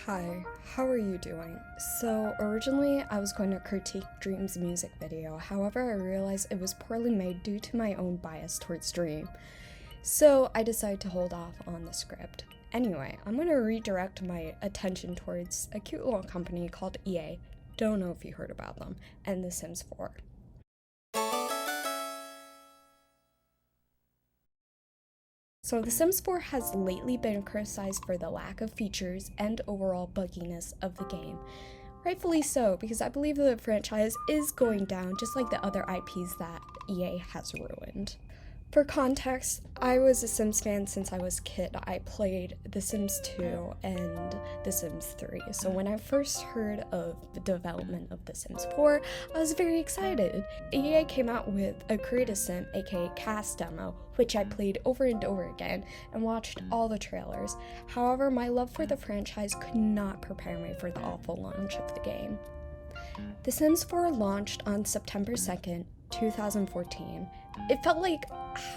Hi, how are you doing? So originally I was going to critique Dream's music video, however I realized it was poorly made due to my own bias towards Dream. So I decided to hold off on the script. Anyway, I'm going to redirect my attention towards a cute little company called IYeah, don't know if you heard about them, and The Sims 4. So The Sims 4 has lately been criticized for the lack of features and overall bugginess of the game. Rightfully so, because I believe the franchise is going down just like the other IPs that EA has ruined. For context, I was a Sims fan since I was a kid. I played The Sims 2 and The Sims 3, so when I first heard of the development of The Sims 4, I was very excited. EA came out with a Create a Sim, aka cast demo, which I played over and over again and watched all the trailers. However, my love for the franchise could not prepare me for the awful launch of the game. The Sims 4 launched on September 2nd, 2014. It felt like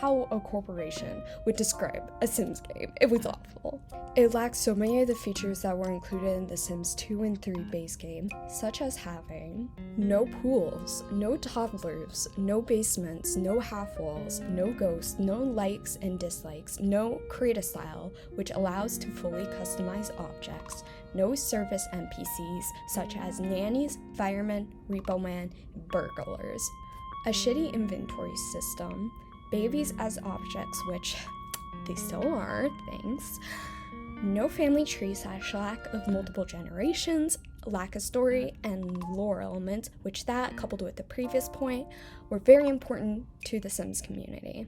how a corporation would describe a Sims game. It was awful. It lacked so many of the features that were included in the Sims 2 and 3 base game, such as having no pools, no toddlers, no basements, no half walls, no ghosts, no likes and dislikes, no create a style, which allows to fully customize objects, no service NPCs such as nannies, firemen, repo man, and burglars, a shitty inventory system, babies as objects, which they still are, thanks, no family tree / lack of multiple generations, lack of story and lore elements, which that, coupled with the previous point, were very important to the Sims community.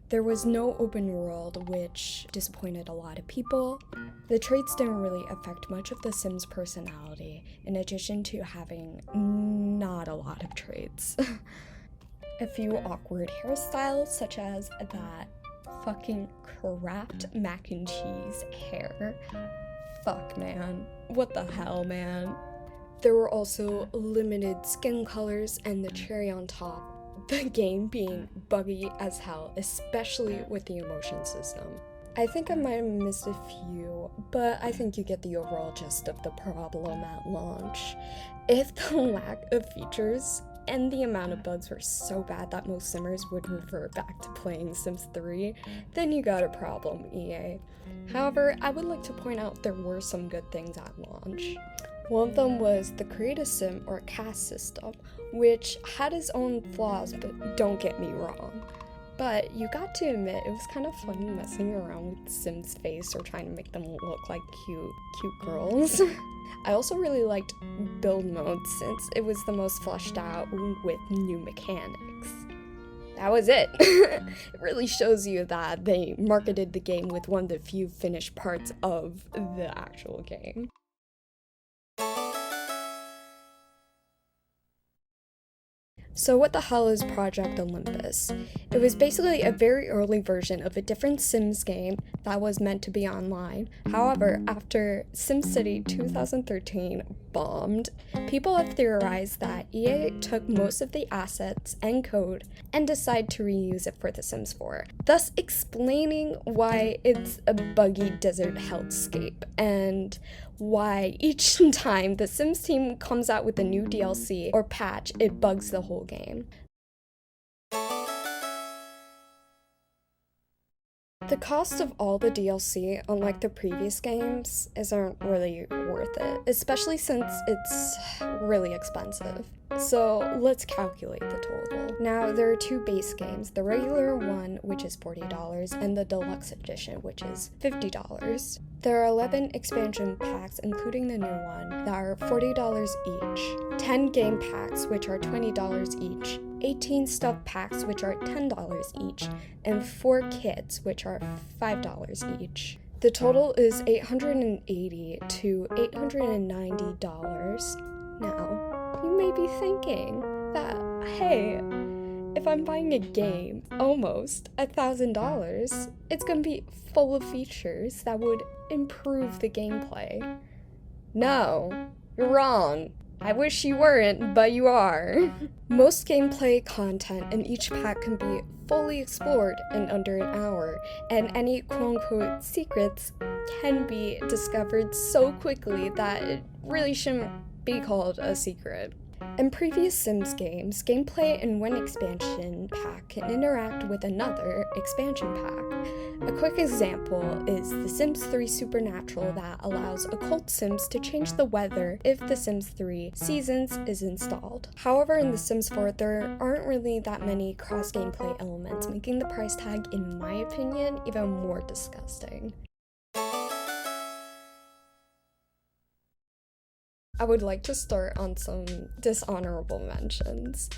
There was no open world, which disappointed a lot of people. The traits didn't really affect much of the Sims' personality, in addition to having not a lot of traits. A few awkward hairstyles, such as that fucking Kraft mac and cheese hair. Fuck, man. What the hell, man? There were also limited skin colors, and the cherry on top, the game being buggy as hell, especially with the emotion system. I think I might have missed a few, but I think you get the overall gist of the problem at launch. If the lack of features and the amount of bugs were so bad that most Simmers would revert back to playing Sims 3, then you got a problem, EA. However, I would like to point out there were some good things at launch. One of them was the Create a Sim or cast system, which had its own flaws, but don't get me wrong. But you got to admit, it was kind of fun messing around with Sims' face or trying to make them look like cute girls. I also really liked build mode since it was the most fleshed out with new mechanics. That was it. It really shows you that they marketed the game with one of the few finished parts of the actual game. So what the hell is Project Olympus? It was basically a very early version of a different Sims game that was meant to be online. However, after SimCity 2013 bombed, people have theorized that EA took most of the assets and code and decided to reuse it for The Sims 4, thus explaining why it's a buggy desert hellscape and why each time the Sims team comes out with a new DLC or patch, it bugs the whole game. The cost of all the DLC, unlike the previous games, isn't really worth it, especially since it's really expensive. So let's calculate the total. Now, there are two base games, the regular one, which is $40, and the deluxe edition, which is $50. There are 11 expansion packs, including the new one, that are $40 each, 10 game packs, which are $20 each, 18 stuff packs, which are $10 each, and 4 kits, which are $5 each. The total is $880 to $890. Now, you may be thinking that, hey, if I'm buying a game almost $1,000, it's gonna be full of features that would improve the gameplay. No, you're wrong. I wish you weren't, but you are. Most gameplay content in each pack can be fully explored in under an hour, and any quote-unquote secrets can be discovered so quickly that it really shouldn't be called a secret. In previous Sims games, gameplay in one expansion pack can interact with another expansion pack. A quick example is The Sims 3 Supernatural that allows occult Sims to change the weather if The Sims 3 Seasons is installed. However, in The Sims 4, there aren't really that many cross-gameplay elements, making the price tag, in my opinion, even more disgusting. I would like to start on some dishonorable mentions.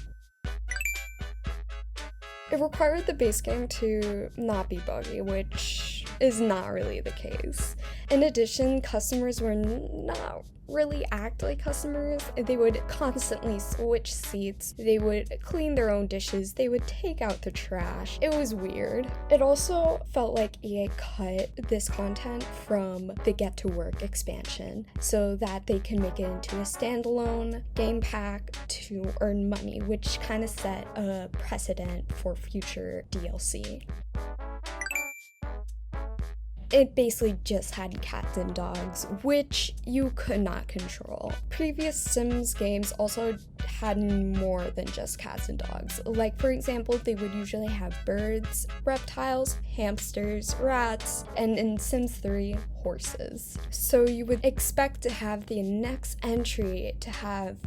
It required the base game to not be buggy, which is not really the case. In addition, customers were not really act like customers. They would constantly switch seats, they would clean their own dishes, they would take out the trash. It was weird. It also felt like EA cut this content from the Get to Work expansion so that they can make it into a standalone game pack to earn money, which kind of set a precedent for future DLC. It basically just had cats and dogs, which you could not control. Previous Sims games also had more than just cats and dogs. Like, for example, they would usually have birds, reptiles, hamsters, rats, and in Sims 3, horses. So you would expect to have the next entry to have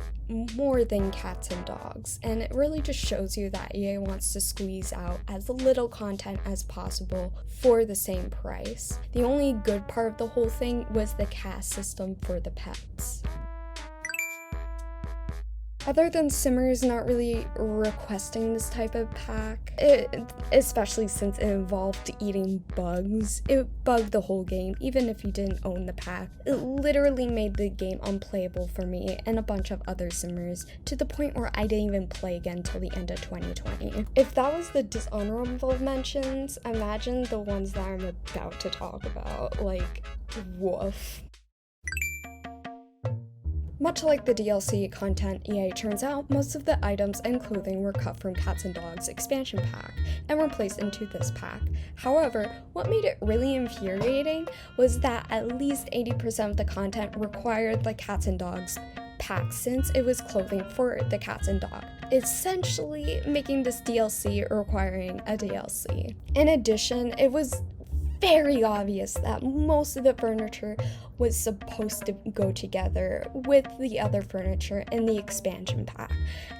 more than cats and dogs, and it really just shows you that EA wants to squeeze out as little content as possible for the same price. The only good part of the whole thing was the caste system for the pets. Other than Simmers not really requesting this type of pack, especially since it involved eating bugs, it bugged the whole game, even if you didn't own the pack. It literally made the game unplayable for me and a bunch of other Simmers, to the point where I didn't even play again till the end of 2020. If that was the dishonorable mentions, imagine the ones that I'm about to talk about, like, woof. Much like the DLC content EA turns out, most of the items and clothing were cut from Cats and Dogs expansion pack and were placed into this pack. However, what made it really infuriating was that at least 80% of the content required the Cats and Dogs pack, since it was clothing for the cats and dog, essentially making this DLC requiring a DLC. In addition, it was very obvious that most of the furniture was supposed to go together with the other furniture in the expansion pack.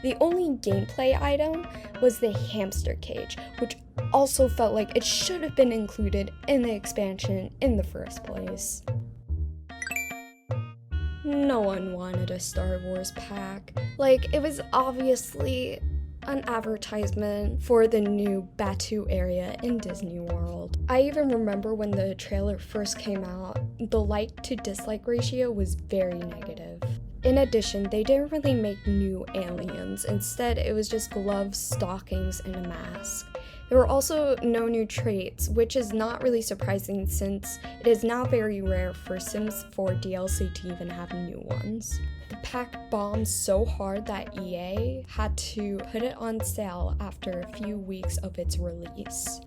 The only gameplay item was the hamster cage, which also felt like it should have been included in the expansion in the first place. No one wanted a Star Wars pack. Like, it was obviously an advertisement for the new Batuu area in Disney World. I even remember when the trailer first came out, the like to dislike ratio was very negative. In addition, they didn't really make new aliens. Instead, it was just gloves, stockings, and a mask. There were also no new traits, which is not really surprising since it is now very rare for Sims 4 DLC to even have new ones. The pack bombed so hard that EA had to put it on sale after a few weeks of its release.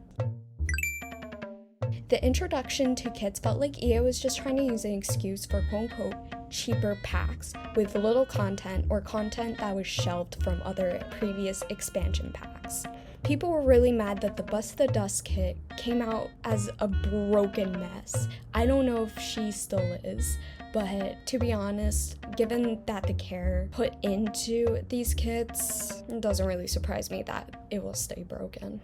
The introduction to kits felt like EA was just trying to use an excuse for quote-unquote cheaper packs with little content or content that was shelved from other previous expansion packs. People were really mad that the Bust the Dust kit came out as a broken mess. I don't know if she still is, but to be honest, given that the care put into these kits, it doesn't really surprise me that it will stay broken.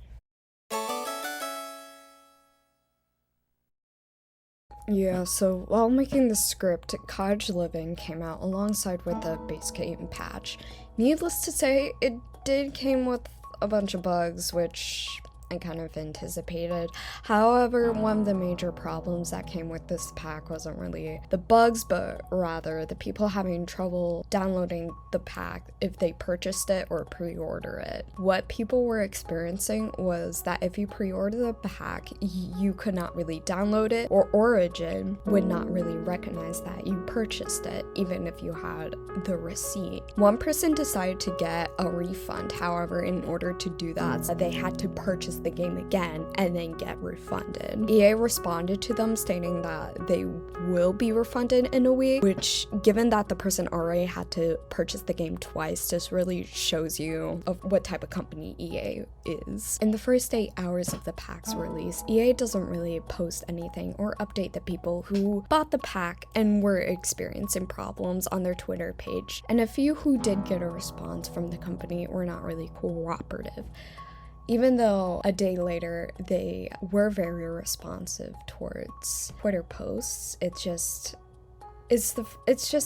Yeah, so while making the script, Cottage Living came out alongside with the base game patch. Needless to say, it did came with a bunch of bugs, which I kind of anticipated. However, one of the major problems that came with this pack wasn't really the bugs, but rather the people having trouble downloading the pack if they purchased it or pre-order it. What people were experiencing was that if you pre-order the pack, you could not really download it, or Origin would not really recognize that you purchased it, even if you had the receipt. One person decided to get a refund. However, in order to do that, they had to purchase the game again and then get refunded. EA responded to them stating that they will be refunded in a week, which, given that the person already had to purchase the game twice, just really shows you of what type of company EA is. In the first 8 hours of the pack's release, EA doesn't really post anything or update the people who bought the pack and were experiencing problems on their Twitter page, and a few who did get a response from the company were not really cooperative. Even though a day later they were very responsive towards Twitter posts, it's just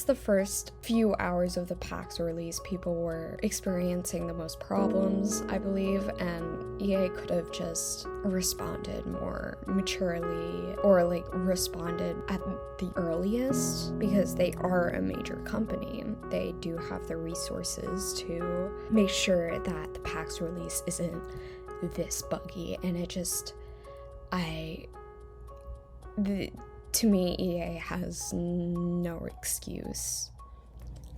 the first few hours of the pack's release people were experiencing the most problems, I believe, and EA could have just responded more maturely, or like responded at the earliest, because they are a major company. They do have the resources to make sure that the pack's release isn't this buggy, and it just, to me, EA has no excuse.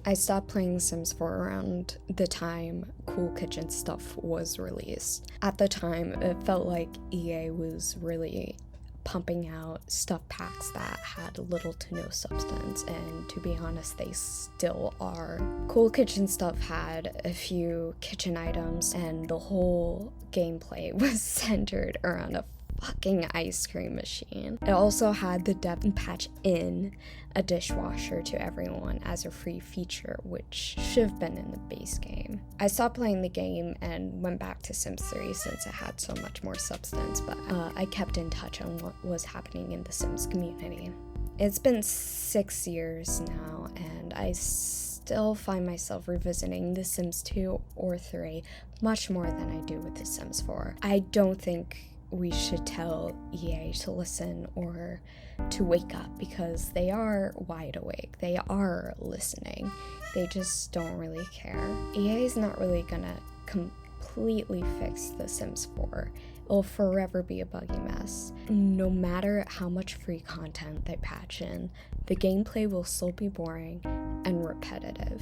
I stopped playing Sims 4 around the time Cool Kitchen stuff was released. At the time, it felt like EA was really pumping out stuff packs that had little to no substance, and to be honest, they still are. Cool Kitchen stuff had a few kitchen items, and the whole gameplay was centered around a fucking ice cream machine. It also had the depth patch in a dishwasher to everyone as a free feature, which should have been in the base game. I stopped playing the game and went back to Sims 3 since it had so much more substance, but I kept in touch on what was happening in the Sims community. It's been 6 years now, and I still find myself revisiting The Sims 2 or 3 much more than I do with The Sims 4. I don't think we should tell EA to listen or to wake up, because they are wide awake. They are listening. They just don't really care. EA is not really gonna completely fix The Sims 4. It'll forever be a buggy mess. No matter how much free content they patch in, the gameplay will still be boring and repetitive.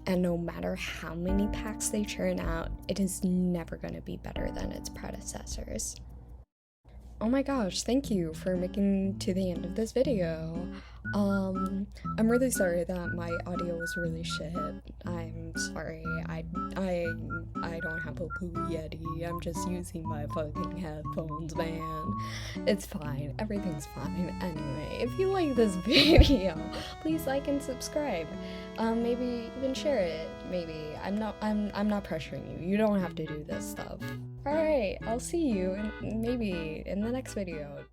And no matter how many packs they churn out, it is never gonna be better than its predecessors. Oh my gosh, thank you for making to the end of this video. I'm really sorry that my audio was really shit. I'm sorry. I don't have a Blue Yeti. I'm just using my fucking headphones, man. It's fine. Everything's fine. Anyway, if you like this video, please like and subscribe. Maybe even share it. Maybe. I'm not pressuring you. You don't have to do this stuff. Alright, I'll see you maybe in the next video.